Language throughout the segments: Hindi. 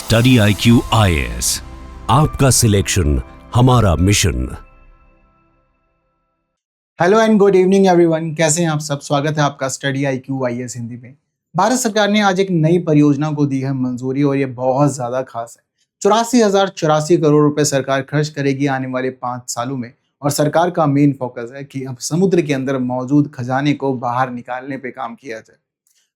स्टडी IQ IAS, आपका सिलेक्शन हमारा mission. Hello and good evening everyone, कैसे हैं आप सब। स्वागत है आपका स्टडी IQ IAS हिंदी में। भारत सरकार ने आज एक नई परियोजना को दी है मंजूरी और ये बहुत ज्यादा खास है। 84,084 करोड़ रुपए सरकार खर्च करेगी आने वाले 5 सालों में और सरकार का मेन फोकस है कि अब समुद्र के अंदर मौजूद खजाने को बाहर निकालने पे काम किया जाए।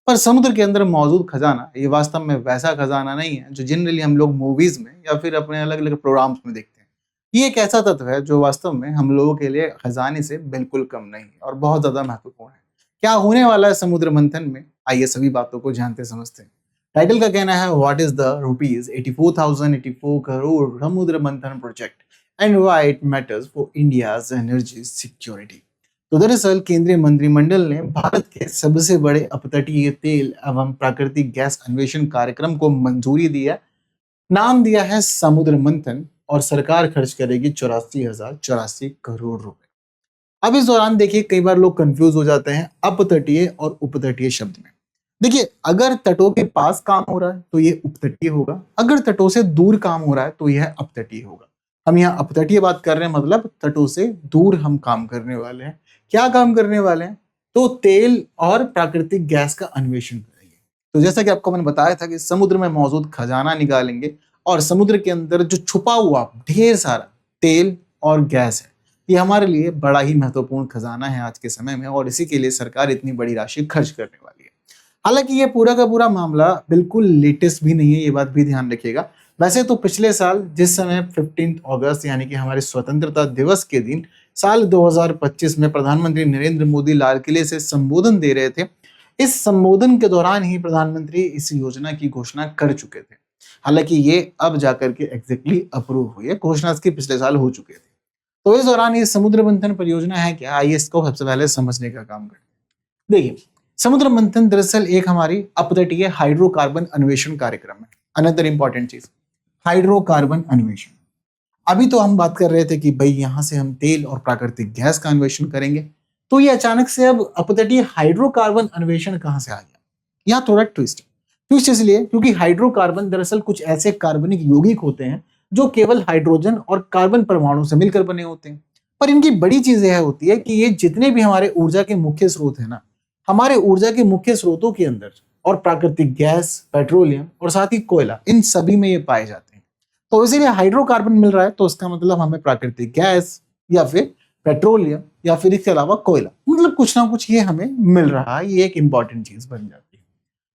पर समुद्र के अंदर मौजूद खजाना ये वास्तव में वैसा खजाना नहीं है जो जनरली हम लोग मूवीज में या फिर अपने अलग अलग प्रोग्राम्स में देखते हैं। ये एक ऐसा तत्व है जो वास्तव में हम लोगों के लिए खजाने से बिल्कुल कम नहीं है और बहुत ज्यादा महत्वपूर्ण है। क्या होने वाला है समुद्र मंथन में, आइए सभी बातों को जानते समझते हैं। टाइटल का कहना है व्हाट इज द ₹84,084 करोड़ समुद्र मंथन project and why it matters for India's energy security. तो दरअसल केंद्रीय मंत्रिमंडल ने भारत के सबसे बड़े अपतटीय तेल एवं प्राकृतिक गैस अन्वेषण कार्यक्रम को मंजूरी दी है। नाम दिया है समुद्र मंथन और सरकार खर्च करेगी 84,084 करोड़ रुपए। अब इस दौरान देखिए कई बार लोग कंफ्यूज हो जाते हैं अपतटीय और उपतटीय शब्द में। देखिए अगर तटों के पास काम हो रहा है तो ये उपतटीय होगा, अगर तटों से दूर काम हो रहा है तो यह अपतटीय होगा। हम यहाँ अपतटीय बात कर रहे हैं, मतलब तटों से दूर हम काम करने वाले हैं। क्या काम करने वाले हैं? तो तेल और प्राकृतिक गैस का अन्वेषण करेंगे। तो जैसा कि आपको मैंने बताया था कि समुद्र में मौजूद खजाना निकालेंगे और समुद्र के अंदर जो छुपा हुआ ढेर सारा तेल और गैस है, ये हमारे लिए बड़ा ही महत्वपूर्ण खजाना है आज के समय में और इसी के लिए सरकार इतनी बड़ी राशि खर्च करने वाली है। हालांकि ये पूरा का पूरा मामला बिल्कुल लेटेस्ट भी नहीं है, ये बात भी ध्यान रखिएगा। वैसे तो पिछले साल जिस समय 15 अगस्त यानी कि हमारे स्वतंत्रता दिवस के दिन साल 2025 में प्रधानमंत्री नरेंद्र मोदी लाल किले से संबोधन दे रहे थे, इस संबोधन के दौरान ही प्रधानमंत्री इस योजना की घोषणा कर चुके थे। हालांकि ये अब जाकर के एग्जैक्टली अप्रूव हुई है, घोषणा इसकी पिछले साल हो चुके थे। तो इस दौरान ये समुद्र मंथन परियोजना है क्या, आइए इसको सबसे पहले समझने का काम करें। देखिए समुद्र मंथन दरअसल एक हमारी अपतटीय हाइड्रोकार्बन अन्वेषण कार्यक्रम है। अनदर इंपॉर्टेंट चीज, हाइड्रोकार्बन अन्वेषण। अभी तो हम बात कर रहे थे कि भाई यहां से हम तेल और प्राकृतिक गैस का अन्वेषण करेंगे, तो ये अचानक से अब अपतटीय हाइड्रोकार्बन अन्वेषण कहां से आ गया? यहाँ थोड़ा ट्विस्ट इसलिए क्योंकि हाइड्रोकार्बन दरअसल कुछ ऐसे कार्बनिक यौगिक होते हैं जो केवल हाइड्रोजन और कार्बन परमाणु से मिलकर बने होते हैं। पर इनकी बड़ी चीज यह होती है कि ये जितने भी हमारे ऊर्जा के मुख्य स्रोत है ना, हमारे ऊर्जा के मुख्य स्रोतों के अंदर और प्राकृतिक गैस, पेट्रोलियम और साथ ही कोयला, इन सभी में ये पाए जाते हैं। तो इसीलिए हाइड्रोकार्बन मिल रहा है तो इसका मतलब हमें प्राकृतिक गैस या फिर पेट्रोलियम या फिर इसके अलावा कोयला, मतलब कुछ ना कुछ ये हमें मिल रहा है। ये एक इंपॉर्टेंट चीज बन जाती है।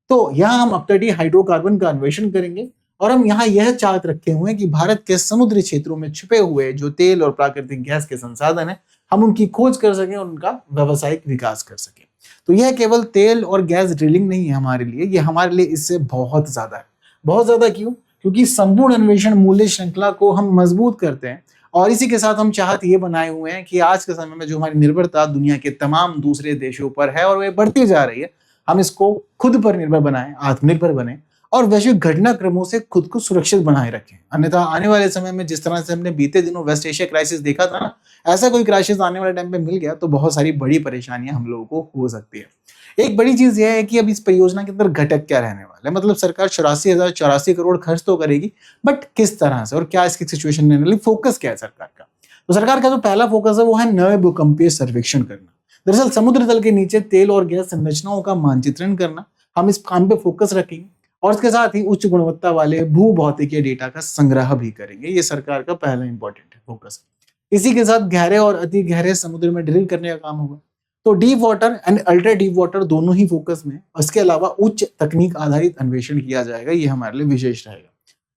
तो यहाँ हम अपतटीय हाइड्रोकार्बन का अन्वेषण करेंगे और हम यहाँ यह चार्ट रखे हुए हैं कि भारत के समुद्री क्षेत्रों में छुपे हुए जो तेल और प्राकृतिक गैस के संसाधन है, हम उनकी खोज कर सकें और उनका व्यावसायिक विकास कर सकें। तो यह केवल तेल और गैस ड्रिलिंग नहीं है हमारे लिए, ये हमारे लिए इससे बहुत ज्यादा है। बहुत ज्यादा क्यों? क्योंकि संपूर्ण अन्वेषण मूल्य श्रृंखला को हम मजबूत करते हैं और इसी के साथ हम चाहत ये बनाए हुए हैं कि आज के समय में जो हमारी निर्भरता दुनिया के तमाम दूसरे देशों पर है और वह बढ़ती जा रही है, हम इसको खुद पर निर्भर बनाएं, आत्मनिर्भर बने और वैश्विक घटनाक्रमों से खुद को सुरक्षित बनाए रखें। अन्यथा आने वाले समय में जिस तरह से हमने बीते दिनों वेस्ट एशिया क्राइसिस देखा था ना, ऐसा कोई क्राइसिस आने वाले टाइम पे मिल गया तो बहुत सारी बड़ी परेशानियां हम लोगों को हो सकती है। एक बड़ी चीज यह है कि अब इस परियोजना के अंदर घटक क्या रहने वाला है, मतलब सरकार 84,084 करोड़ खर्च तो करेगी, बट किस तरह से और क्या इसकी सिचुएशन रहने वाली, फोकस क्या है सरकार का? तो सरकार का जो पहला फोकस है वो है नए भूकंपीय सर्वेक्षण करना। दरअसल समुद्र तल के नीचे तेल और गैस संरचनाओं का मानचित्रण करना, हम इस काम पे फोकस रखेंगे और इसके साथ ही उच्च गुणवत्ता वाले भू भौतिकीय डेटा का संग्रह भी करेंगे। ये सरकार का पहला इंपॉर्टेंट फोकस है। इसी के साथ गहरे और अति गहरे समुद्र में ड्रिल करने का काम होगा। तो deep water and ultra deep water दोनों ही फोकस में, इसके अलावा उच्च तकनीक आधारित अन्वेषण किया जाएगा, ये हमारे लिए विशेष रहेगा।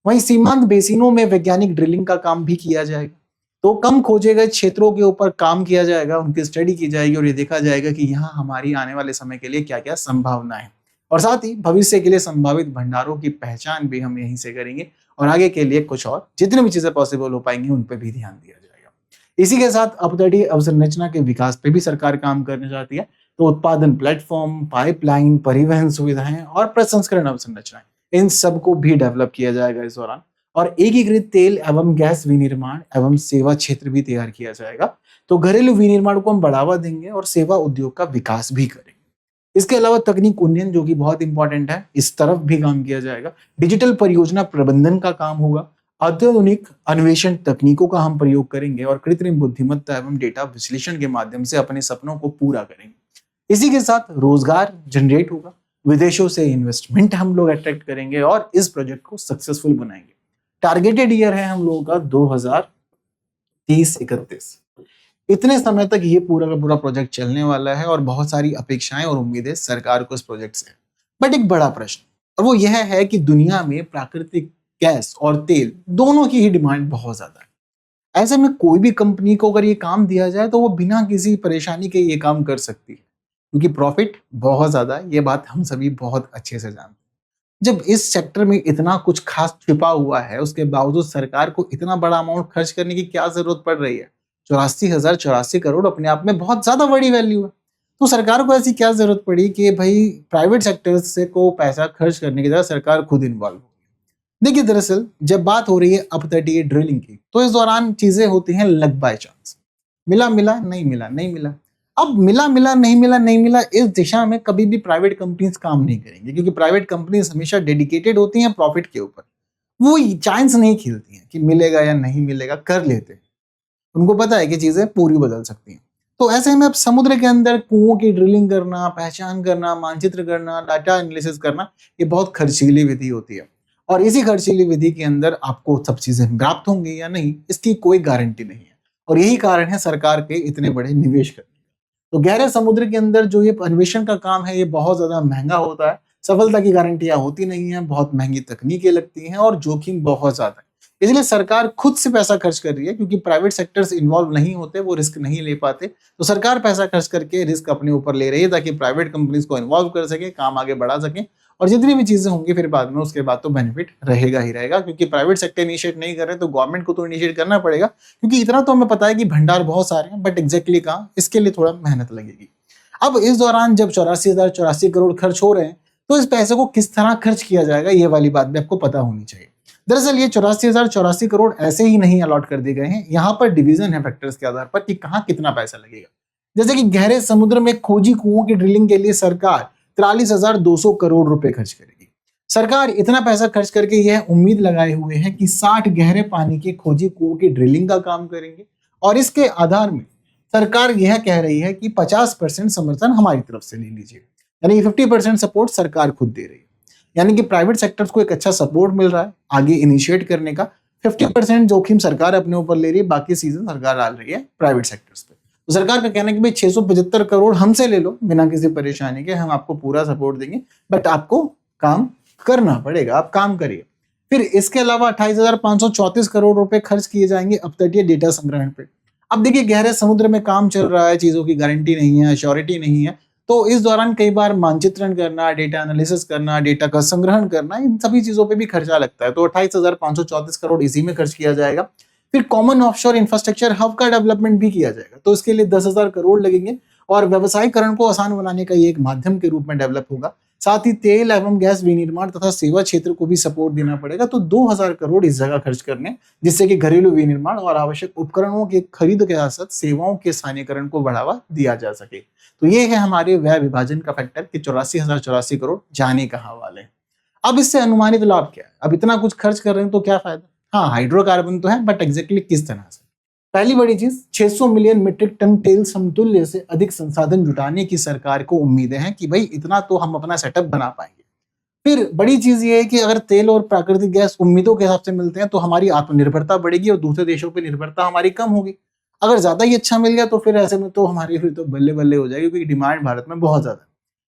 वहीं सीमांत बेसिनों में वैज्ञानिक ड्रिलिंग का काम भी किया जाएगा। तो कम खोजे गए क्षेत्रों के ऊपर काम किया जाएगा, उनकी स्टडी की जाएगी और ये देखा जाएगा कि यहाँ हमारी आने वाले समय के लिए क्या क्या संभावना है और साथ ही भविष्य के लिए संभावित भंडारों की पहचान भी हम यहीं से करेंगे और आगे के लिए कुछ और जितनी भी चीजें पॉसिबल हो पाएंगी उन पर भी ध्यान दिया जाएगा। इसी के साथ अपतटीय अवसंरचना के विकास पे भी सरकार काम करने चाहती है। तो उत्पादन प्लेटफॉर्म, पाइपलाइन, परिवहन सुविधाएं और प्रसंस्करण अवसंरचनाएं, इन सबको भी डेवलप किया जाएगा इस दौरान और एकीकृत तेल एवं गैस विनिर्माण एवं सेवा क्षेत्र भी तैयार किया जाएगा। तो घरेलू विनिर्माण को हम बढ़ावा देंगे और सेवा उद्योग का विकास भी करेंगे। इसके अलावा तकनीक उन्नयन जो कि बहुत इंपॉर्टेंट है, इस तरफ भी काम किया जाएगा। डिजिटल परियोजना प्रबंधन का काम होगा। आधुनिक अन्वेषण तकनीकों का हम प्रयोग करेंगे और कृत्रिम बुद्धिमत्ता एवं डेटा विश्लेषण के माध्यम से अपने सपनों को पूरा करेंगे। इसी के साथ रोजगार जनरेट होगा, विदेशों से इन्वेस्टमेंट हम लोग अट्रैक्ट करेंगे और इस प्रोजेक्ट को सक्सेसफुल बनाएंगे। टारगेटेड ईयर है हम लोगों का 2030-31। इतने समय तक ये पूरा का पूरा प्रोजेक्ट चलने वाला है और बहुत सारी अपेक्षाएं और उम्मीदें सरकार को इस प्रोजेक्ट से है। बट एक बड़ा प्रश्न, और वो यह है कि दुनिया में प्राकृतिक गैस और तेल दोनों की ही डिमांड बहुत ज्यादा है। ऐसे में कोई भी कंपनी को अगर ये काम दिया जाए तो वो बिना किसी परेशानी के ये काम कर सकती है, क्योंकि प्रॉफिट बहुत ज्यादा है। ये बात हम सभी बहुत अच्छे से जानते हैं। जब इस सेक्टर में इतना कुछ खास छिपा हुआ है, उसके बावजूद सरकार को इतना बड़ा अमाउंट खर्च करने की क्या जरूरत पड़ रही है? 84,084 करोड़ अपने आप में बहुत ज्यादा बड़ी वैल्यू है। तो सरकार को ऐसी क्या जरूरत पड़ी कि भाई प्राइवेट सेक्टर से को पैसा खर्च करने की जगह सरकार खुद इन्वॉल्व हो? देखिए, दरअसल जब बात हो रही है अपतटीय ड्रिलिंग की, तो इस दौरान चीजें होती हैं लक बाय चांस। मिला मिला, नहीं मिला नहीं मिला। अब मिला मिला नहीं मिला नहीं मिला, इस दिशा में कभी भी प्राइवेट कंपनीज काम नहीं करेंगी, क्योंकि प्राइवेट कंपनीज हमेशा डेडिकेटेड होती हैं प्रॉफिट के ऊपर। वो चांस नहीं खेलती हैं कि मिलेगा या नहीं मिलेगा, कर लेते हैं। उनको पता है कि चीजें पूरी बदल सकती हैं। तो ऐसे में अब समुद्र के अंदर कुओं की ड्रिलिंग करना, पहचान करना, मानचित्र करना, डाटा एनालिसिस करना, ये बहुत खर्चीली विधि होती है। और इसी खर्चीली विधि के अंदर आपको सब चीजें प्राप्त होंगी या नहीं, इसकी कोई गारंटी नहीं है। और यही कारण है सरकार के इतने बड़े निवेश करने का। तो गहरे समुद्र के अंदर जो ये अन्वेषण का काम है, ये बहुत ज्यादा महंगा होता है। सफलता की गारंटियां होती नहीं है, बहुत महंगी तकनीकें लगती हैं और जोखिम बहुत ज्यादा है। इसलिए सरकार खुद से पैसा खर्च कर रही है, क्योंकि प्राइवेट सेक्टर्स इन्वॉल्व नहीं होते, वो रिस्क नहीं ले पाते। तो सरकार पैसा खर्च करके रिस्क अपने ऊपर ले रही है, ताकि प्राइवेट कंपनीज को इन्वॉल्व कर सके, काम आगे बढ़ा सके। और जितनी भी चीजें होंगी फिर बाद में, उसके बाद तो बेनिफिट रहेगा ही रहेगा, क्योंकि प्राइवेट सेक्टर इनिशिएट नहीं कर रहे तो गवर्नमेंट को तो इनिशिएट करना पड़ेगा। क्योंकि इतना तो हमें पता है कि भंडार बहुत सारे हैं, बट एग्जैक्टली कहाँ, इसके लिए थोड़ा मेहनत लगेगी। अब इस दौरान जब 84,084 करोड़ खर्च हो रहे हैं, तो इस पैसे को किस तरह खर्च किया जाएगा, ये वाली बात भी आपको पता होनी चाहिए। दरअसल ये 84,084 करोड़ ऐसे ही नहीं अलॉट कर दिए गए हैं। यहाँ पर डिवीजन है फैक्टर्स के आधार पर कि कहाँ कितना पैसा लगेगा। जैसे कि गहरे समुद्र में खोजी कुओं की ड्रिलिंग के लिए सरकार 43,200 करोड़ रुपए खर्च करेगी। सरकार इतना पैसा खर्च करके यह उम्मीद लगाए हुए है कि 60 गहरे पानी के खोजी कुओं की ड्रिलिंग का काम करेंगे। और इसके आधार में सरकार यह कह रही है कि 50% समर्थन हमारी तरफ से ले लीजिए, यानी 50% सपोर्ट सरकार खुद दे रही है। यानी कि प्राइवेट सेक्टर्स को एक अच्छा सपोर्ट मिल रहा है आगे इनिशिएट करने का। 50% जोखिम सरकार अपने ऊपर ले रही है, बाकी सीजन सरकार डाल रही है प्राइवेट सेक्टर्स पे। तो सरकार का कहना है कि भाई 675 करोड़ हमसे ले लो बिना किसी परेशानी के, हम आपको पूरा सपोर्ट देंगे, बट आपको काम करना पड़ेगा, आप काम करिए। फिर इसके अलावा 28,534 करोड़ रुपए खर्च किए जाएंगे अपतटीय डेटा संग्रहण पे। अब देखिए, गहरे समुद्र में काम चल रहा है, चीजों की गारंटी नहीं है, श्योरिटी नहीं है, तो इस दौरान कई बार मानचित्रण करना, डेटा एनालिसिस करना, डेटा का संग्रहण करना, इन सभी चीजों पे भी खर्चा लगता है। तो 28,534 करोड़ इसी में खर्च किया जाएगा। फिर कॉमन ऑफशोर इंफ्रास्ट्रक्चर हब का डेवलपमेंट भी किया जाएगा, तो इसके लिए 10,000 करोड़ लगेंगे और व्यवसायीकरण को आसान बनाने का ये एक माध्यम के रूप में डेवलप होगा। साथ ही तेल एवं गैस विनिर्माण तथा सेवा क्षेत्र को भी सपोर्ट देना पड़ेगा, तो 2,000 करोड़ इस जगह खर्च करने, जिससे कि घरेलू विनिर्माण और आवश्यक उपकरणों के खरीद के साथ साथ सेवाओं के स्थानीयकरण को बढ़ावा दिया जा सके। तो ये है हमारे व्यय विभाजन का फैक्टर कि 84,084 करोड़ जाने कहाँ वाले। अब इससे अनुमानित लाभ क्या है? अब इतना कुछ खर्च कर रहे हैं तो क्या फायदा? हाँ, हाइड्रोकार्बन तो है, बट एग्जैक्टली किस तरह से? पहली बड़ी चीज, 600 मिलियन मीट्रिक टन तेल समतुल्य से अधिक संसाधन जुटाने की सरकार को उम्मीदें हैं कि भाई इतना तो हम अपना सेटअप बना पाएंगे। फिर बड़ी चीज ये है कि अगर तेल और प्राकृतिक गैस उम्मीदों के हिसाब से मिलते हैं तो हमारी आत्मनिर्भरता बढ़ेगी और दूसरे देशों पर निर्भरता हमारी कम होगी। अगर ज्यादा ही अच्छा मिल गया तो फिर ऐसे में तो हमारी फिर तो बल्ले बल्ले हो जाएगी, क्योंकि डिमांड भारत में बहुत ज्यादा है।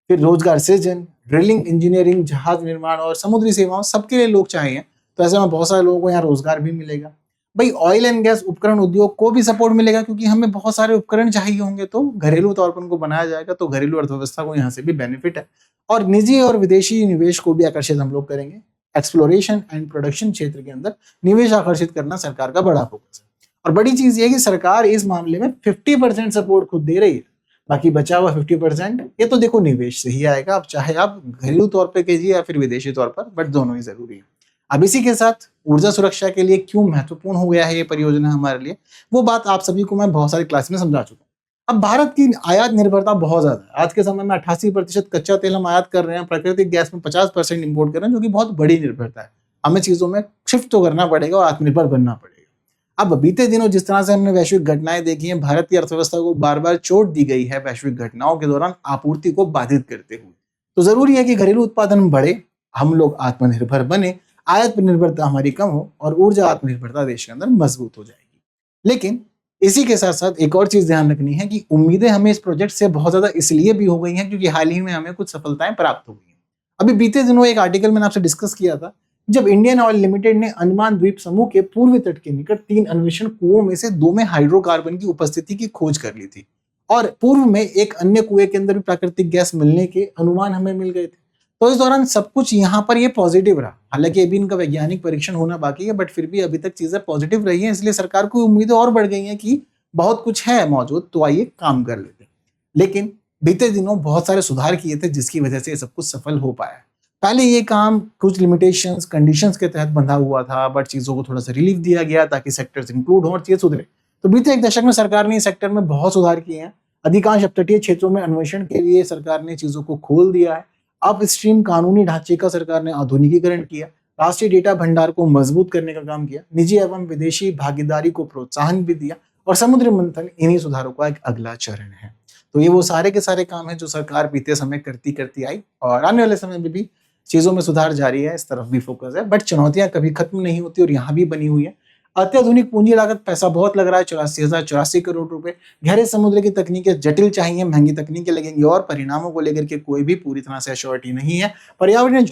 फिर रोजगार सृजन, ड्रिलिंग, इंजीनियरिंग, जहाज निर्माण और समुद्री सेवाओं, सबके लिए लोग चाहिए, तो ऐसे में बहुत सारे लोगों को यहाँ रोजगार भी मिलेगा। भाई ऑयल एंड गैस उपकरण उद्योग को भी सपोर्ट मिलेगा, क्योंकि हमें बहुत सारे उपकरण चाहिए होंगे, तो घरेलू तौर पर उनको बनाया जाएगा, तो घरेलू अर्थव्यवस्था को यहाँ से भी बेनिफिट है। और निजी और विदेशी निवेश को भी आकर्षित हम लोग करेंगे। एक्सप्लोरेशन एंड प्रोडक्शन क्षेत्र के अंदर निवेश आकर्षित करना सरकार का बड़ा फोकस है। और बड़ी चीज ये है कि सरकार इस मामले में 50% सपोर्ट खुद दे रही है, बाकी बचा हुआ 50% ये तो देखो निवेश से ही आएगा। अब चाहे आप घरेलू तौर पे कीजिए या फिर विदेशी तौर पर, बट दोनों ही जरूरी है। अब इसी के साथ ऊर्जा सुरक्षा के लिए क्यों महत्वपूर्ण हो गया है ये परियोजना हमारे लिए, वो बात आप सभी को मैं बहुत सारी क्लास में समझा चुका हूँ। अब भारत की आयात निर्भरता बहुत ज्यादा है। आज के समय में 88% कच्चा तेल हम आयात कर रहे हैं, प्राकृतिक गैस में 50% इंपोर्ट कर रहे हैं, जो कि बहुत बड़ी निर्भरता है। हमें चीजों में शिफ्ट तो करना पड़ेगा और आत्मनिर्भर बनना पड़ेगा। अब बीते दिनों जिस तरह से हमने वैश्विक घटनाएं देखी हैं, भारत की अर्थव्यवस्था को बार बार चोट दी गई है वैश्विक घटनाओं के दौरान आपूर्ति को बाधित करते हुए। तो जरूरी है कि घरेलू उत्पादन बढ़े, हम लोग आत्मनिर्भर बने, आयात पर निर्भरता हमारी कम हो और ऊर्जा आत्मनिर्भरता देश के अंदर मजबूत हो जाएगी। लेकिन इसी के साथ साथ एक और चीज ध्यान रखनी है कि उम्मीदें हमें इस प्रोजेक्ट से बहुत ज्यादा इसलिए भी हो गई हैं क्योंकि हाल ही में हमें कुछ सफलताएं प्राप्त हो गई हैं। अभी बीते दिनों एक आर्टिकल मैंने आपसे डिस्कस किया था, जब इंडियन ऑयल लिमिटेड ने अंडमान द्वीप समूह के पूर्वी तट के निकट 3 अन्वेषण कुओं में से 2 में हाइड्रोकार्बन की उपस्थिति की खोज कर ली थी और पूर्व में एक अन्य कुएं के अंदर भी प्राकृतिक गैस मिलने के अनुमान हमें मिल गए थे। तो इस दौरान सब कुछ यहाँ पर ये पॉजिटिव रहा। हालांकि अभी इनका वैज्ञानिक परीक्षण होना बाकी है, बट फिर भी अभी तक चीजें पॉजिटिव रही हैं, इसलिए सरकार को उम्मीदें और बढ़ गई हैं कि बहुत कुछ है मौजूद, तो आइए काम कर लेते हैं। लेकिन बीते दिनों बहुत सारे सुधार किए थे जिसकी वजह से ये सब कुछ सफल हो पाया। पहले ये काम कुछ लिमिटेशंस कंडीशंस के तहत बंधा हुआ था, बट चीजों को थोड़ा सा रिलीफ दिया गया ताकि सेक्टर्स इंक्लूड हो और चीजें सुधरे। तो बीते एक दशक में सरकार ने इस सेक्टर में बहुत सुधार किए हैं। अधिकांश अपतटीय क्षेत्रों में अन्वेषण के लिए सरकार ने चीजों को खोल दिया है। अपस्ट्रीम कानूनी ढांचे का सरकार ने आधुनिकीकरण किया, राष्ट्रीय डेटा भंडार को मजबूत करने का काम किया, निजी एवं विदेशी भागीदारी को प्रोत्साहन भी दिया और समुद्री मंथन इन्हीं सुधारों का एक अगला चरण है। तो ये वो सारे के सारे काम हैं जो सरकार बीते समय करती आई और आने वाले समय में भी चीजों में सुधार जारी है, इस तरफ भी फोकस है। बट चुनौतियां कभी खत्म नहीं होती और यहाँ भी बनी हुई है। अत्याधुनिक पूंजी लागत, पैसा बहुत लग रहा है, 84,084 करोड़ रुपए। गहरे समुद्र की तकनीकें जटिल चाहिए, महंगी तकनीकें लगेंगी और परिणामों को लेकर के कोई भी पूरी तरह से एश्योरिटी नहीं है। पर्यावरण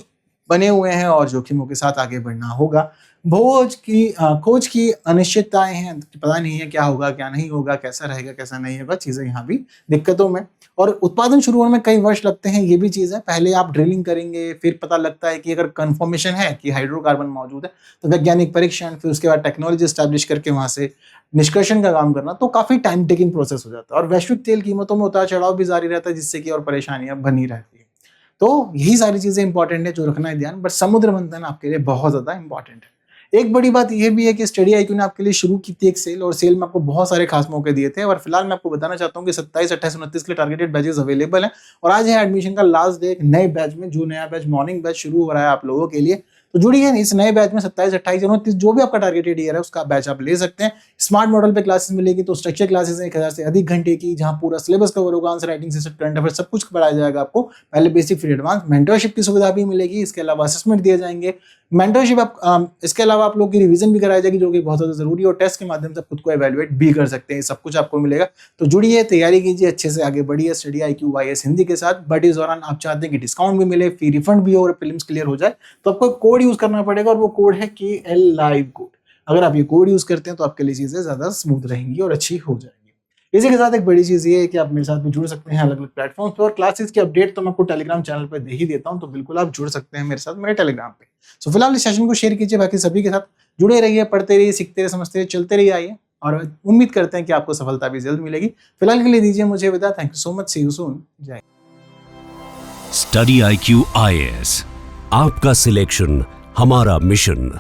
बने हुए हैं और जोखिमों के साथ आगे बढ़ना होगा। खोज की अनिश्चितताएं हैं, पता नहीं है क्या होगा क्या नहीं होगा, कैसा रहेगा कैसा नहीं होगा, चीजें यहाँ भी दिक्कतों में। और उत्पादन शुरू होने में कई वर्ष लगते हैं, ये भी चीज है। पहले आप ड्रिलिंग करेंगे, फिर पता लगता है कि अगर कंफर्मेशन है कि हाइड्रोकार्बन मौजूद है तो वैज्ञानिक परीक्षण, फिर उसके बाद टेक्नोलॉजी स्टैब्लिश करके वहां से निष्कर्षण का काम करना, तो काफी टाइम टेकिंग प्रोसेस हो जाता है। और वैश्विक तेल कीमतों में उतार चढ़ाव भी जारी रहता है, जिससे कि और परेशानियां बनी रहती है। तो यही सारी चीजें इंपॉर्टेंट है जो रखना है ध्यान। बट समुद्र मंथन आपके लिए बहुत ज्यादा इंपॉर्टेंट है। एक बड़ी बात यह भी है कि स्टडी IQ ने आपके लिए शुरू की थी एक सेल, और सेल में आपको बहुत सारे खास मौके दिए थे। और फिलहाल मैं आपको बताना चाहता हूँ कि 27, 28, 29 के लिए टारगेटेड बैचेस अवेलेबल हैं और आज है एडमिशन का लास्ट डे एक नए बैच में, जो नया बैच मॉर्निंग बैच शुरू हो रहा है आप लोगों के लिए। तो जुड़िए इस नए बैच में 27, 28, 29 जो भी आपका टारगेटेड ईयर है उसका बैच आप ले सकते हैं। स्मार्ट मॉडल पे क्लासेस मिलेगी, तो स्ट्रक्चर क्लासेस 1000 से अधिक घंटे की, जहां पूरा सिलेबस कवर होगा, आंसर राइटिंग से करंट अफेयर सब कुछ पढ़ाया जाएगा आपको, पहले बेसिक फिर एडवांस। मेंटरशिप की सुविधा भी मिलेगी, इसके अलावा असेसमेंट दिए जाएंगे। मेंटरशिप इसके अलावा आप लोग की रिवीजन भी कराई जाएगी, जो कि बहुत ज्यादा जरूरी है, और टेस्ट के माध्यम से आप खुद को एवेल्युएट भी कर सकते हैं। सब कुछ आपको मिलेगा। तो जुड़िए, तैयारी कीजिए, अच्छे से आगे बढ़िए स्टडी IQ IAS हिंदी के साथ। बट इस दौरान आप चाहते हैं कि डिस्काउंट भी मिले, फी रिफंड भी हो और प्रीलिम्स क्लियर हो जाए, तो आपको कोड यूज करना पड़ेगा और वो कोड है KL Live कोड। अगर आप ये कोड यूज करते हैं तो आपके लिए चीजें ज्यादा स्मूथ रहेंगी और अच्छी हो जाएंगी। इसी के साथ एक बड़ी चीज ये है कि आप मेरे साथ भी जुड़ सकते हैं अलग अलग प्लेटफॉर्म पे, और क्लासेस की अपडेट तो मैं आपको टेलीग्राम चैनल पे दे ही देता हूं, तो बिल्कुल आप जुड़ सकते हैं मेरे साथ मेरे टेलीग्राम पे। सो फिलहाल इस सेशन को शेयर कीजिए, बाकी सभी के साथ जुड़े रहिए, पढ़ते रहिए, सीखते रहिए, समझते रहिए, चलते रहिए आइए, और उम्मीद करते हैं कि आपको सफलता भी जल्द मिलेगी। फिलहाल के लिए दीजिए मुझे विदा। Thank you so much, see you soon, जय। स्टडी IQ IAS, आपका सिलेक्शन हमारा मिशन।